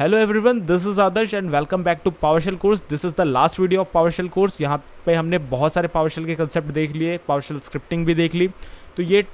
Hello everyone, this is Adarsh and welcome back to PowerShell course. This is the last video of PowerShell course. यहाँ पे हमने बहुत सारे PowerShell के concept देख लिए, पावरशेल स्क्रिप्टिंग भी देख ली। तो ये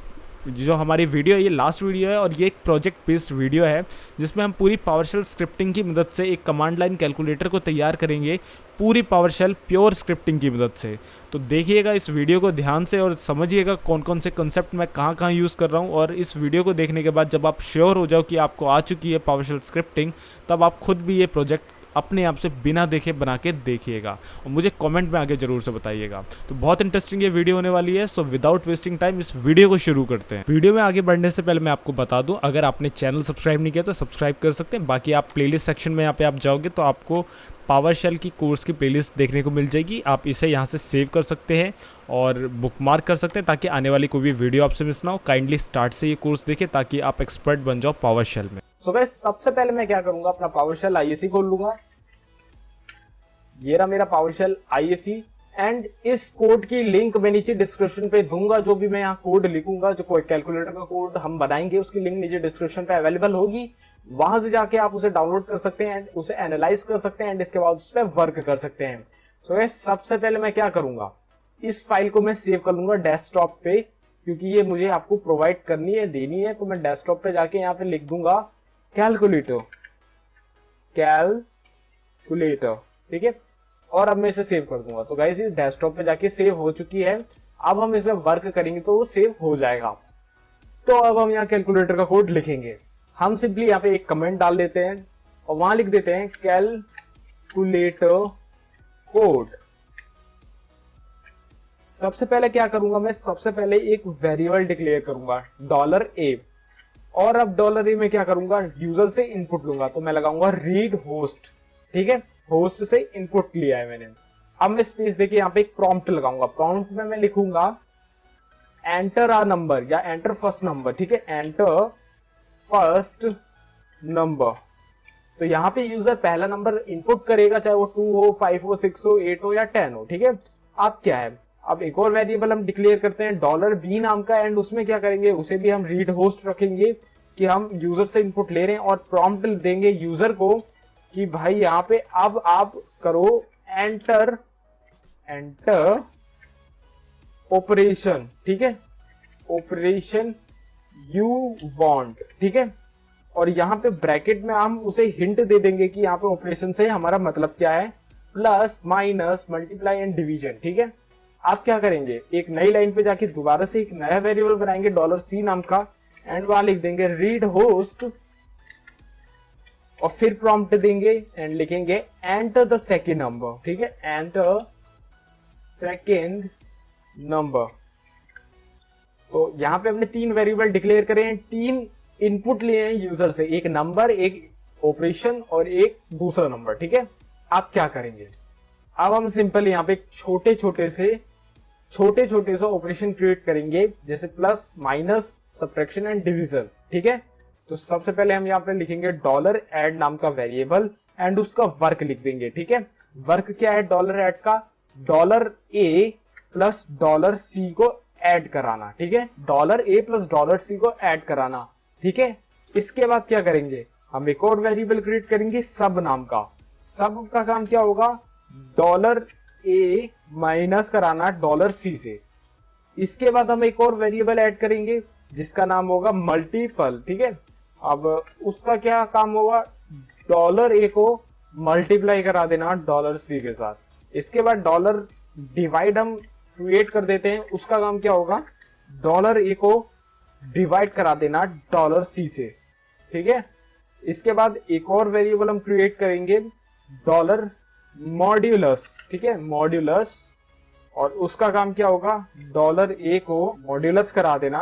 जो हमारी वीडियो है ये लास्ट वीडियो है और ये एक प्रोजेक्ट बेस्ड वीडियो है जिसमें हम पूरी पावरशेल स्क्रिप्टिंग की मदद से एक कमांड लाइन कैलकुलेटर को तैयार करेंगे, पूरी पावरशेल प्योर स्क्रिप्टिंग की मदद से। तो देखिएगा इस वीडियो को ध्यान से और समझिएगा कौन कौन से कंसेप्ट मैं कहाँ कहाँ यूज़ कर रहा हूँ। और इस वीडियो को देखने के बाद जब आप श्योर हो जाओ कि आपको आ चुकी है पावरशेल स्क्रिप्टिंग, तब आप खुद भी ये प्रोजेक्ट अपने आप से बिना देखे बना के देखिएगा और मुझे कमेंट में आगे ज़रूर से बताइएगा। तो बहुत इंटरेस्टिंग ये वीडियो होने वाली है। सो विदाउट वेस्टिंग टाइम इस वीडियो को शुरू करते हैं। वीडियो में आगे बढ़ने से पहले मैं आपको बता दूं, अगर आपने चैनल सब्सक्राइब नहीं किया तो सब्सक्राइब कर सकते हैं। बाकी आप प्लेलिस्ट सेक्शन में यहाँ पे आप जाओगे तो आपको पावरशेल की कोर्स की प्लेलिस्ट देखने को मिल जाएगी। आप इसे यहाँ से सेव कर सकते हैं और बुकमार्क कर सकते हैं ताकि आने वाली कोई भी वीडियो आपसे मिस ना हो। काइंडली स्टार्ट से ये कोर्स देखें ताकि आप एक्सपर्ट बन जाओ पावरशेल में। सो गाइस, सबसे पहले मैं क्या करूंगा, अपना पावरशेल आईएसी खोल लूंगा। ये रहा मेरा पावरशेल आईएसी एंड इस कोड की लिंक मैं नीचे डिस्क्रिप्शन पे दूंगा। जो भी मैं यहाँ कोड लिखूंगा, जो कोई कैलकुलेटर का कोड हम बनाएंगे, उसकी लिंक नीचे डिस्क्रिप्शन पे अवेलेबल होगी। वहां से जाके आप उसे डाउनलोड कर सकते हैं एंड उसे एनालाइज कर सकते हैं एंड इसके बाद उस पर वर्क कर सकते हैं। सो गाइस, सबसे पहले मैं क्या करूंगा, इस फाइल को मैं सेव कर लूंगा डेस्कटॉप पे, क्योंकि ये मुझे आपको प्रोवाइड करनी है, देनी है। तो मैं डेस्कटॉप पे जाके यहाँ पे लिख दूंगा कैलकुलेटर, ठीक है। और अब मैं इसे सेव कर दूंगा। तो गाइस, इस डेस्कटॉप पे जाके सेव हो चुकी है। अब हम इसमें वर्क करेंगे तो वो सेव हो जाएगा। तो अब हम यहाँ कैलकुलेटर का कोड लिखेंगे। हम सिंपली यहाँ पे एक कमेंट डाल देते हैं और वहां लिख देते हैं कैलकुलेटर कोड। सबसे पहले क्या करूंगा, मैं सबसे पहले एक वेरिएबल डिक्लेयर करूंगा $a। और अब $a में क्या करूंगा, यूजर से इनपुट लूंगा। तो मैं लगाऊंगा रीड होस्ट, ठीक है। होस्ट से इनपुट लिया है मैंने। अब मैं स्पेस देके यहाँ पे एक प्रॉम्प्ट लगाऊंगा। प्रॉम्प्ट में मैं लिखूंगा एंटर अ नंबर या एंटर फर्स्ट नंबर, ठीक है। Enter first number. तो यहाँ पे यूजर पहला नंबर इनपुट करेगा, चाहे वो 2 हो, 5 हो, 6 हो, 8 हो या 10 हो, ठीक है। अब क्या है, अब एक और वेरिएबल हम डिक्लेयर करते हैं $b नाम का एंड उसमें क्या करेंगे, उसे भी हम रीड होस्ट रखेंगे कि हम यूजर से इनपुट ले रहे हैं। और प्रॉम्प्ट देंगे यूजर को कि भाई यहाँ पे अब आप करो एंटर ऑपरेशन, ठीक है, ऑपरेशन यू वांट, ठीक है। और यहाँ पे ब्रैकेट में हम उसे हिंट दे देंगे कि यहाँ पे ऑपरेशन से हमारा मतलब क्या है, plus minus multiply and division, ठीक है। आप क्या करेंगे, एक नई लाइन पे जाके दोबारा से एक नया वेरिएबल बनाएंगे $c नाम का एंड वहां लिख देंगे रीड होस्ट और फिर प्रॉम्प्ट देंगे एंड लिखेंगे एंटर द सेकेंड नंबर, ठीक है। Enter second number. तो यहां पे हमने 3 वेरिएबल डिक्लेयर करे हैं, 3 इनपुट लिए हैं यूजर से, एक नंबर, एक ऑपरेशन और एक दूसरा नंबर, ठीक है। आप क्या करेंगे, अब हम सिंपल यहाँ पे छोटे छोटे से ऑपरेशन क्रिएट करेंगे, जैसे plus minus subtraction and division, ठीक है। तो सबसे पहले हम यहाँ पे लिखेंगे $add नाम का वेरिएबल एंड उसका वर्क लिख देंगे, ठीक है। वर्क क्या है $add का, $a प्लस $c को ऐड कराना, ठीक है। $a प्लस $c को ऐड कराना, ठीक है। इसके बाद क्या करेंगे, हम एक और वेरिएबल क्रिएट करेंगे सब नाम का। सब का काम क्या होगा, $a माइनस कराना $c से। इसके बाद हम एक और वेरिएबल ऐड करेंगे जिसका नाम होगा मल्टीपल, ठीक है। अब उसका क्या काम होगा, $a को मल्टीप्लाई करा देना $c के साथ। इसके बाद डिवाइड हम क्रिएट कर देते हैं, उसका काम क्या होगा, $a को डिवाइड करा देना $c से, ठीक है। इसके बाद एक और वेरिएबल हम क्रिएट करेंगे मॉड्यूलस, ठीक है, मॉड्यूलस। और उसका काम क्या होगा, $a को मॉड्यूलस करा देना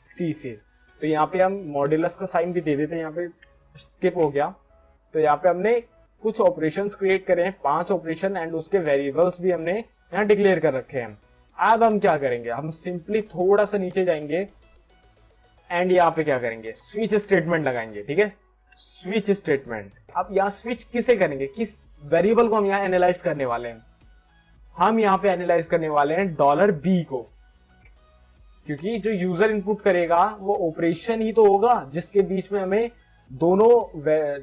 $c से। तो यहाँ पे हम मॉड्यूलस का साइन भी दे देते हैं, यहाँ पे स्किप हो गया। तो यहाँ पे हमने कुछ ऑपरेशंस क्रिएट करे हैं, 5 ऑपरेशन एंड उसके वेरिएबल्स भी हमने यहाँ डिक्लेयर कर रखे हैं। अब हम क्या करेंगे, हम सिंपली थोड़ा सा नीचे जाएंगे एंड यहाँ पे क्या करेंगे, स्विच स्टेटमेंट लगाएंगे, ठीक है। Switch statement. अब यहाँ स्विच किसे करेंगे, किस वेरिएबल को हम यहाँ एनालाइज करने वाले हैं, हम यहाँ पे एनालाइज करने वाले हैं $b को, क्योंकि जो यूजर इनपुट करेगा वो ऑपरेशन ही तो होगा जिसके बीच में हमें दोनों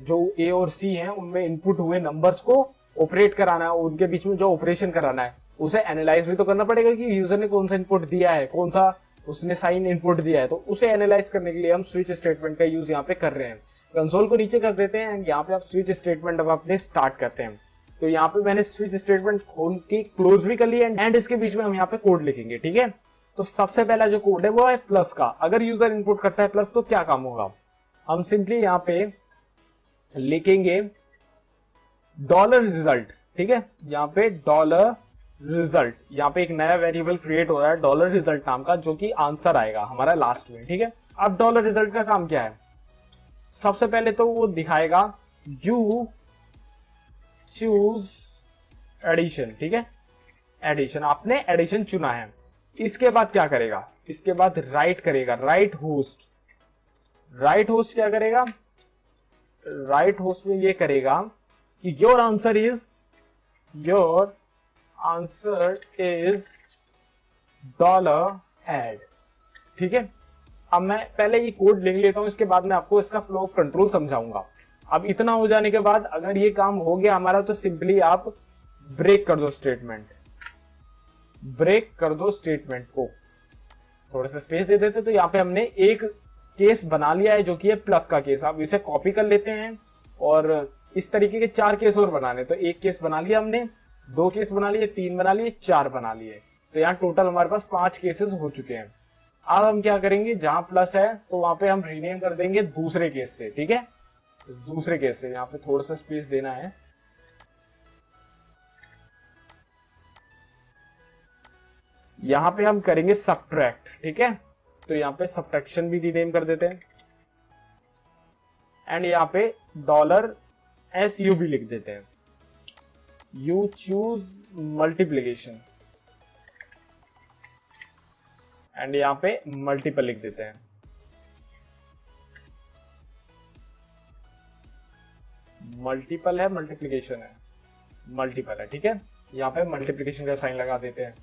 जो ए और सी हैं उनमें इनपुट हुए नंबर्स को ऑपरेट कराना है, उनके बीच में जो ऑपरेशन कराना है उसे एनालाइज भी तो करना पड़ेगा कि यूजर ने कौन सा इनपुट दिया है, कौन सा उसने साइन इनपुट दिया है। तो उसे एनालाइज करने के लिए हम स्विच स्टेटमेंट का यूज यहाँ पे कर रहे हैं। कंसोल को नीचे कर देते हैं एंड यहाँ पे आप स्विच स्टेटमेंट अब अपने स्टार्ट करते हैं। तो यहाँ पे मैंने स्विच स्टेटमेंट खोल के क्लोज भी कर लिया एंड इसके बीच में हम यहाँ पे कोड लिखेंगे, ठीक है। तो सबसे पहला जो कोड है वो है प्लस का। अगर यूजर इनपुट करता है प्लस तो क्या काम होगा, हम सिंपली यहाँ पे लिखेंगे डॉलर रिजल्ट, ठीक है। यहाँ पे डॉलर रिजल्ट, यहाँ पे एक नया वेरिएबल क्रिएट हो रहा है डॉलर रिजल्ट नाम का, जो कि आंसर आएगा हमारा लास्ट में, ठीक है। अब डॉलर रिजल्ट का काम क्या है, सबसे पहले तो वो दिखाएगा यू चूज एडिशन, ठीक है। एडिशन, आपने एडिशन चुना है। इसके बाद क्या करेगा, इसके बाद राइट करेगा, राइट होस्ट। राइट होस्ट क्या करेगा, राइट होस्ट में ये करेगा कि your answer is dollar add, ठीक है। अब मैं पहले ये कोड लिख लेता हूं, इसके बाद मैं आपको इसका फ्लो ऑफ कंट्रोल समझाऊंगा। अब इतना हो जाने के बाद अगर ये काम हो गया हमारा तो सिंपली आप ब्रेक कर दो स्टेटमेंट, ब्रेक कर दो स्टेटमेंट को। थोड़ा सा स्पेस दे देते तो यहाँ पे हमने एक केस बना लिया है जो कि है प्लस का केस। आप इसे कॉपी कर लेते हैं और इस तरीके के 4 केस और बनाने। तो एक केस बना लिया हमने, 2 केस बना लिए, 3 बना लिए, 4 बना लिए। तो यहाँ टोटल हमारे पास 5 केसेस हो चुके हैं। अब हम क्या करेंगे, जहां प्लस है तो वहां पे हम रीनेम कर देंगे दूसरे केस से, ठीक है। तो दूसरे केस से यहाँ पे थोड़ा सा स्पेस देना है। यहां पे हम करेंगे सबट्रैक्ट, ठीक है। तो यहाँ पे सबट्रैक्शन भी रीनेम कर देते हैं एंड यहाँ पे डॉलर SU भी लिख देते हैं, यू चूज मल्टीप्लीकेशन एंड यहाँ पे मल्टीपल लिख देते हैं। मल्टीपल है, मल्टीप्लीकेशन है, मल्टीपल है, ठीक है। यहाँ पे मल्टीप्लीकेशन का साइन लगा देते हैं।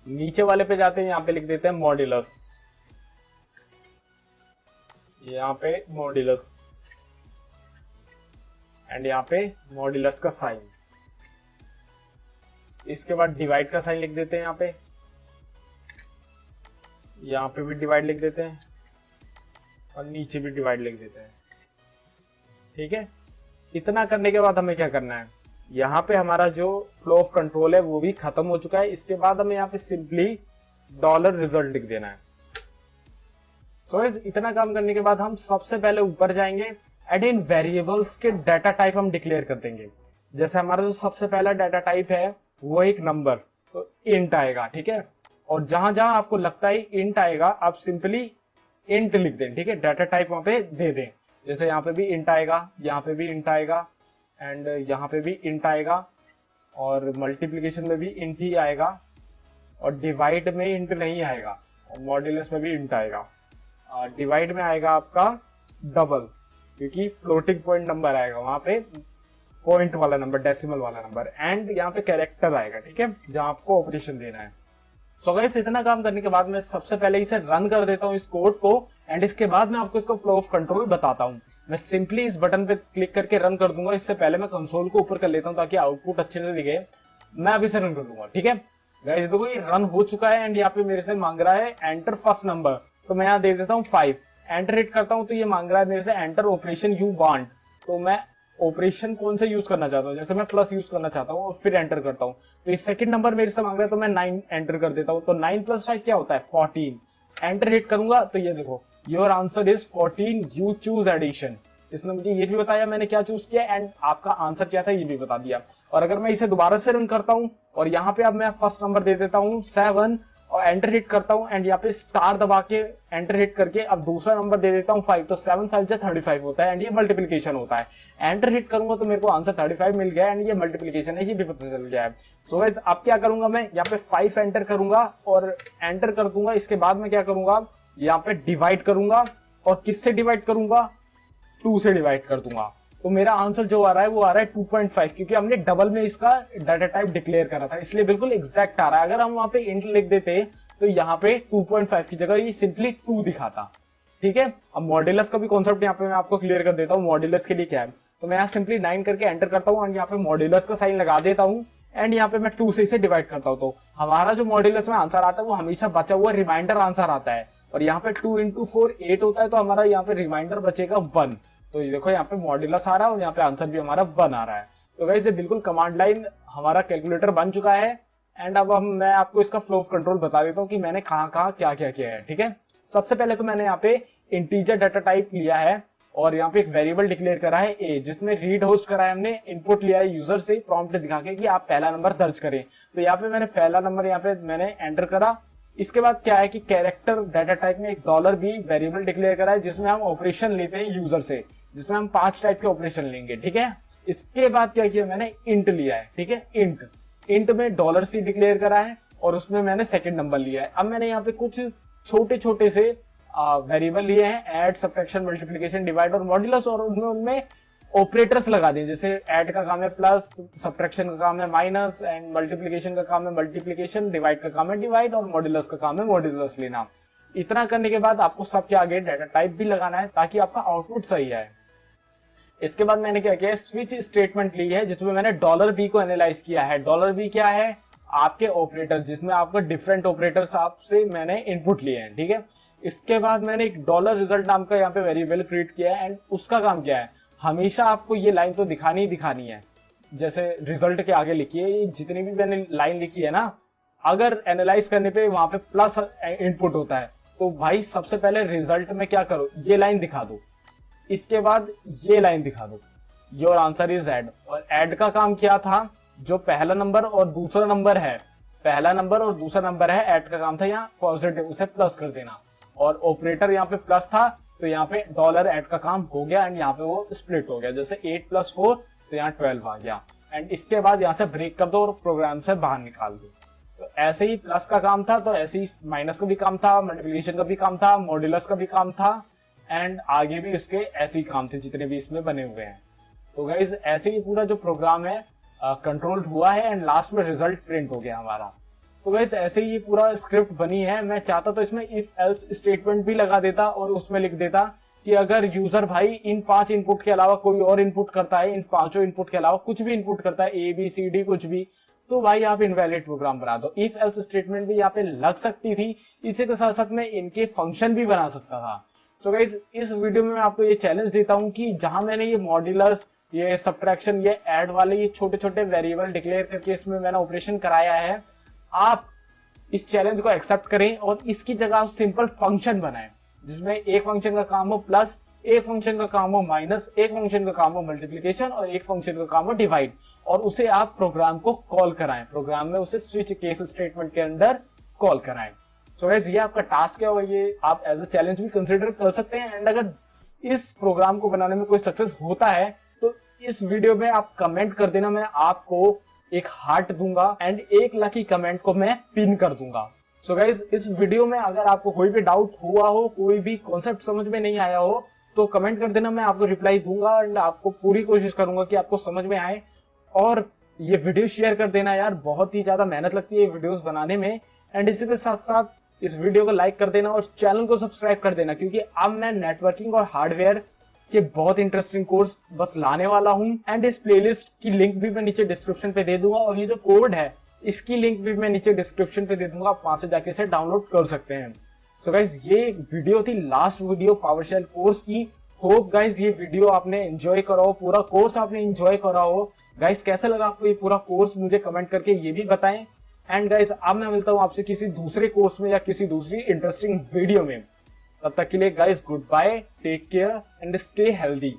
नीचे वाले पे जाते हैं, यहाँ पे लिख देते हैं मॉड्यूलस, यहाँ पे मॉड्यूलस एंड यहाँ पे मॉड्यूलस का साइन। इसके बाद डिवाइड का साइन लिख देते हैं, यहाँ पे भी डिवाइड लिख देते हैं और नीचे भी डिवाइड लिख देते हैं, ठीक है। इतना करने के बाद हमें क्या करना है, यहाँ पे हमारा जो फ्लो ऑफ कंट्रोल है वो भी खत्म हो चुका है। इसके बाद हमें यहाँ पे सिंपली डॉलर रिजल्ट लिख देना है। सो इतना काम करने के बाद हम सबसे पहले ऊपर जाएंगे एंड इन वेरिएबल्स के डाटा टाइप हम डिक्लेयर कर देंगे। जैसे हमारा जो सबसे पहला डाटा टाइप है वो एक नंबर, तो इंट आएगा, ठीक है। और जहां जहां आपको लगता है इंट आएगा आप सिंपली इंट लिख दें, ठीक है। डाटा टाइप वहां पे दे दें। जैसे यहाँ पे भी इंट आएगा, यहाँ पे भी इंट आएगा एंड यहाँ पे भी इंट आएगा और मल्टीप्लिकेशन में भी इंट ही आएगा और डिवाइड में इंट नहीं आएगा और मॉड्यूलस में भी इंट आएगा। डिवाइड में आएगा आपका डबल, क्योंकि फ्लोटिंग पॉइंट नंबर आएगा वहां पे, पॉइंट वाला नंबर, डेसिमल वाला नंबर। एंड यहाँ पे कैरेक्टर आएगा, ठीक है, जहां आपको ऑपरेशन देना है। सो गाइस इतना काम करने के बाद मैं सबसे पहले इसे रन कर देता हूँ इस कोड को एंड इसके बाद मैं आपको इसको फ्लो ऑफ कंट्रोल बताता हूँ। मैं सिंपली इस बटन पे क्लिक करके रन कर दूंगा। इससे पहले मैं कंसोल को ऊपर कर लेता हूँ ताकि आउटपुट अच्छे से दिखे। मैं अभी से रन कर दूंगा, ठीक है। गाइस देखो ये रन हो चुका है एंड यहाँ पे मेरे से मांग रहा है एंटर फर्स्ट नंबर, तो मैं यहाँ दे देता हूँ 5। एंटर हिट करता हूँ तो ये मांग रहा है मेरे से एंटर ऑपरेशन यू वांट, तो मैं ऑपरेशन कौन से यूज करना चाहता हूँ, जैसे मैं प्लस यूज करना चाहता हूँ और फिर एंटर करता हूँ। तो इस सेकंड नंबर मेरे से मांग रहा है तो मैं 9 एंटर कर देता हूँ। तो 9 + 5 क्या होता है 14। एंटर हिट करूंगा तो ये देखो your answer is 14, you choose addition. इसने मुझे ये भी बताया मैंने क्या चूज किया एंड आपका आंसर क्या था ये भी बता दिया। और अगर मैं इसे दोबारा से रन करता हूँ और यहाँ पे अब मैं फर्स्ट नंबर दे देता हूँ 7 और एंटर हिट करता हूँ एंड यहाँ पे स्टार दबा के एंटर हिट करके अब दूसरा नंबर दे देता हूँ 5, तो 7 5 से 35 होता है एंड ये मल्टीप्लिकेशन होता है। एंटर हिट करूंगा तो मेरे को आंसर 35 मिल गया एंड ये मल्टीप्लिकेशन है, ये भी पता चल गया है। सो गाइस अब क्या करूंगा, मैं यहाँ पे 5 एंटर करूंगा और एंटर कर दूंगा। इसके बाद मैं क्या करूंगा, यहाँ पे डिवाइड करूंगा और किससे डिवाइड करूंगा, 2 से डिवाइड कर दूंगा। तो मेरा आंसर जो आ रहा है वो आ रहा है 2.5, क्योंकि हमने डबल में इसका डाटा टाइप डिक्लेयर करा था, इसलिए बिल्कुल एग्जैक्ट आ रहा है। अगर हम वहां पे इंट लिख देते तो यहाँ पे 2.5 की जगह ये सिंपली 2 दिखाता, ठीक है। अब मॉड्यूलस का भी कॉन्सेप्ट यहाँ पे मैं आपको क्लियर कर देता हूँ, मॉड्यूलस के लिए क्या है। तो मैं यहाँ सिंपली 9 करके एंटर करता हूँ एंड यहाँ पे मॉड्यूलस का साइन लगा देता हूँ एंड यहाँ पे मैं 2 से इसे डिवाइड करता हूँ। तो हमारा जो मॉड्यूलस में आंसर आता है वो हमेशा बचा हुआ रिमाइंडर आंसर आता है, और यहाँ पे 2 into 4 8 होता है, तो हमारा यहाँ पे रिमाइंडर बचेगा 1। तो ये देखो यहाँ पे मॉड्यूलस आ रहा है और यहाँ पे आंसर भी हमारा 1 आ रहा है। तो गाइस ये बिल्कुल कमांड लाइन हमारा कैलकुलेटर बन चुका है एंड अब मैं आपको इसका फ्लो ऑफ कंट्रोल बता देता हूँ कि मैंने कहाँ कहाँ क्या क्या किया है। ठीक है, सबसे पहले तो मैंने यहाँ पे इंटीजर डाटा टाइप लिया है और यहाँ पे एक वेरिएबल डिक्लेयर करा है ए, जिसमें रीड होस्ट करा है, हमने इनपुट लिया है यूजर से प्रॉम्प्ट दिखा के कि आप पहला नंबर दर्ज करें। तो यहाँ पे मैंने पहला नंबर यहाँ पे मैंने एंटर करा। इसके बाद क्या है कि कैरेक्टर डाटा टाइप में एक $भी वेरिएबल डिक्लेयर करा है, जिसमें हम ऑपरेशन लेते हैं यूजर से, जिसमें हम 5 टाइप के ऑपरेशन लेंगे। ठीक है, इसके बाद क्या किया, मैंने इंट लिया है। ठीक है, इंट में $C डिक्लेयर करा है और उसमें मैंने सेकंड नंबर लिया है। अब मैंने यहाँ पे कुछ छोटे छोटे से वेरिएबल लिए हैं, ऐड, सब्ट्रैक्शन, मल्टीप्लिकेशन, डिवाइड और मॉड्यूलस, और उनमें ऑपरेटर्स लगा दिए। जैसे ऐड का काम है प्लस, सब्ट्रैक्शन का काम है माइनस, एंड मल्टीप्लिकेशन का काम है मल्टीप्लिकेशन, डिवाइड का काम है डिवाइड, और मॉड्यूलस का काम है मॉड्यूलस लेना। इतना करने के बाद आपको सबके आगे डाटा टाइप भी लगाना है ताकि आपका आउटपुट सही आए। इसके बाद मैंने क्या किया, स्विच स्टेटमेंट ली है जिसमें मैंने $B को एनालाइज किया है। $B क्या है, आपके ऑपरेटर, जिसमें आपका डिफरेंट ऑपरेटर्स आपसे मैंने इनपुट लिए हैं। ठीक है, इसके बाद मैंने एक $result नाम का यहाँ पे वेरिएबल क्रिएट किया है एंड उसका काम क्या है, हमेशा आपको ये लाइन तो दिखानी ही दिखानी है। जैसे रिजल्ट के आगे लिखी है, जितनी भी मैंने लाइन लिखी है ना, अगर एनालाइज करने पे वहां पे प्लस इनपुट होता है तो भाई सबसे पहले रिजल्ट में क्या करो, ये लाइन दिखा दो, इसके बाद ये लाइन दिखा दो, योर आंसर इज ऐड। और ऐड का काम क्या था, जो पहला नंबर और दूसरा नंबर है, पहला नंबर और दूसरा नंबर है, ऐड का काम था यहाँ पॉजिटिव, उसे प्लस कर देना, और ऑपरेटर यहाँ पे प्लस था तो यहाँ पे $ऐड का काम हो गया एंड यहाँ पे वो स्प्लिट हो गया। जैसे 8 + 4 तो यहाँ 12 आ गया एंड इसके बाद यहाँ से ब्रेक कर दो और प्रोग्राम से बाहर निकाल दो। तो ऐसे ही प्लस का काम था, तो ऐसे ही माइनस का भी काम था, मल्टीप्लिकेशन का भी काम था, मॉड्यूलस का भी काम था एंड आगे भी उसके ऐसे ही काम थे जितने भी इसमें बने हुए हैं। तो गाइस ऐसे ही पूरा जो प्रोग्राम है कंट्रोल हुआ है एंड लास्ट में रिजल्ट प्रिंट हो गया हमारा। तो गाइस ऐसे ही पूरा स्क्रिप्ट बनी है। मैं चाहता तो इसमें इफ एल्स स्टेटमेंट भी लगा देता और उसमें लिख देता कि अगर यूजर भाई इन 5 इनपुट के अलावा कोई और इनपुट करता है, इन 5 इनपुट के अलावा कुछ भी इनपुट करता है, ABCD कुछ भी, तो भाई आप इनवैलिड प्रोग्राम बना दो। इफ एल्स स्टेटमेंट भी यहाँ पे लग सकती थी, इसी के साथ साथ में इनके फंक्शन भी बना सकता था। सो गाइस इस वीडियो में मैं आपको ये चैलेंज देता हूँ कि जहां मैंने ये मॉड्यूलस, ये सब्ट्रैक्शन, ये ऐड वाले ये छोटे छोटे वेरिएबल डिक्लेयर करके इसमें मैंने ऑपरेशन कराया है, आप इस चैलेंज को एक्सेप्ट करें और इसकी जगह सिंपल फंक्शन बनाएं, जिसमें एक फंक्शन का काम हो प्लस, एक फंक्शन का काम हो माइनस, एक फंक्शन का काम हो मल्टीप्लिकेशन और एक फंक्शन का काम हो डिवाइड, और उसे आप प्रोग्राम को कॉल कराएं, प्रोग्राम में उसे स्विच केस स्टेटमेंट के अंदर कॉल कराएं। सो गाइस ये आपका टास्क है और ये आप एज अ चैलेंज भी कंसिडर कर सकते हैं। एंड अगर इस प्रोग्राम को बनाने में कोई सक्सेस होता है तो इस वीडियो में आप कमेंट कर देना, मैं आपको एक हार्ट दूंगा एंड एक लकी कमेंट को मैं पिन कर दूंगा। सो गाइस इस वीडियो में अगर आपको कोई भी डाउट हुआ हो, कोई भी कॉन्सेप्ट समझ में नहीं आया हो, तो कमेंट कर देना, मैं आपको रिप्लाई दूंगा एंड आपको पूरी कोशिश करूंगा कि आपको समझ में आए। और ये वीडियो शेयर कर देना यार, बहुत ही ज्यादा मेहनत लगती है वीडियोस बनाने में। एंड इसी के साथ साथ इस वीडियो को लाइक कर देना और चैनल को सब्सक्राइब कर देना, क्योंकि अब मैं नेटवर्किंग और हार्डवेयर के बहुत इंटरेस्टिंग कोर्स बस लाने वाला हूं। एंड इस प्लेलिस्ट की लिंक भी मैं नीचे डिस्क्रिप्शन पे दे दूंगा और ये जो कोड है इसकी लिंक भी मैं नीचे डिस्क्रिप्शन पे दे दूंगा, आप वहां से जाके इसे डाउनलोड कर सकते हैं। सो गाइज ये वीडियो थी लास्ट वीडियो पावरशेल कोर्स की। होप गाइज ये वीडियो आपने एंजॉय करा हो, पूरा कोर्स आपने एंजॉय करा हो। गाइज कैसा लगा आपको ये पूरा कोर्स, मुझे कमेंट करके ये भी बताएं। एंड गाइज अब मैं मिलता हूं आपसे किसी दूसरे कोर्स में या किसी दूसरी इंटरेस्टिंग वीडियो में। तब तक के लिए guys goodbye, take care and stay healthy.